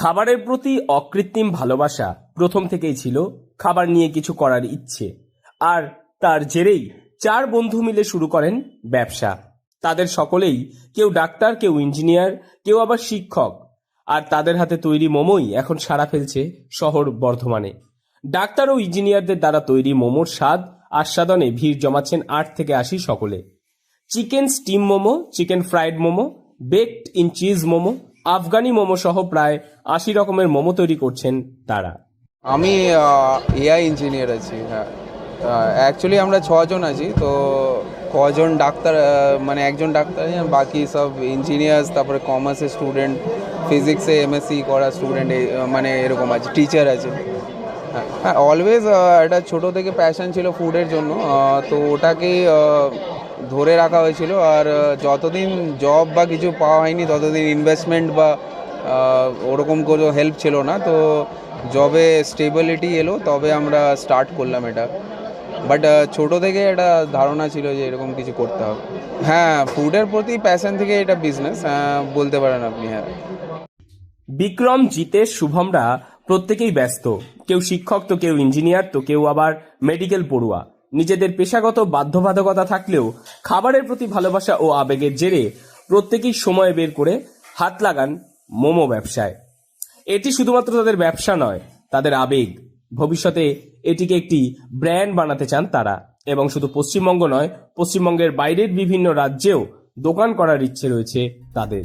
খাবারের প্রতি অকৃত্রিম ভালোবাসা প্রথম থেকেই ছিল, খাবার নিয়ে কিছু করার ইচ্ছে। আর তার জেরেই 4 বন্ধু মিলে শুরু করেন ব্যবসা। তাদের সকলেই, কেউ ডাক্তার, কেউ ইঞ্জিনিয়ার, কেউ আবার শিক্ষক। আর তাদের হাতে তৈরি মোমোই এখন সাড়া ফেলছে শহর বর্ধমানে। ডাক্তার ও ইঞ্জিনিয়ারদের দ্বারা তৈরি মোমোর স্বাদ আস্বাদনে ভিড় জমাচ্ছেন 8 থেকে 80 সকলে। Chicken steam momo, chicken fried momo, baked in cheese momo, Afghani momo সহ প্রায় 80 রকমের মোমো তৈরি করছেন তারা। আমি এআই ইঞ্জিনিয়ার আছি। হ্যাঁ, অ্যাকচুয়ালি আমরা 6 জন আছি। তো কজন ডাক্তার, মানে একজন ডাক্তার, বাকি সব ইঞ্জিনিয়ার্স, তারপরে কমার্সের স্টুডেন্ট, ফিজিক্সে এমএসসি করা স্টুডেন্ট, মানে এরকম আছে, টিচার আছে। হ্যাঁ, অলওয়েজ এটা ছোটো থেকে প্যাশন ছিল ফুডের জন্য। তো ওটাকেই ধরে রাখা হয়েছিল। আর যতদিন জব বা কিছু পাওয়া হয়নি ততদিন ইনভেস্টমেন্ট বা ওরকম কোনো হেল্প ছিল না। তো জবে স্টেবিলিটি এলো তবে আমরা স্টার্ট করলাম এটা। বাট ছোটো থেকে একটা ধারণা ছিল যে এরকম কিছু করতে হবে। হ্যাঁ, ফুডের প্রতি প্যাশন থেকে এটা বিজনেস বলতে পারেন আপনি। হ্যাঁ, বিক্রম, জিতেশ, শুভমরা প্রত্যেকেই ব্যস্ত। কেউ শিক্ষক, তো কেউ ইঞ্জিনিয়ার, তো কেউ আবার মেডিকেল পড়ুয়া। নিজেদের পেশাগত বাধ্যবাধকতা থাকলেও খাবারের প্রতি ভালোবাসা ও আবেগের জেরে প্রত্যেকেই সময় বের করে হাত লাগান মোমো ব্যবসায়। এটি শুধুমাত্র তাদের ব্যবসা নয়, তাদের আবেগ। ভবিষ্যতে এটিকে একটি ব্র্যান্ড বানাতে চান তারা, এবং শুধু পশ্চিমবঙ্গ নয়, পশ্চিমবঙ্গের বাইরের বিভিন্ন রাজ্যেও দোকান করার ইচ্ছে রয়েছে তাদের।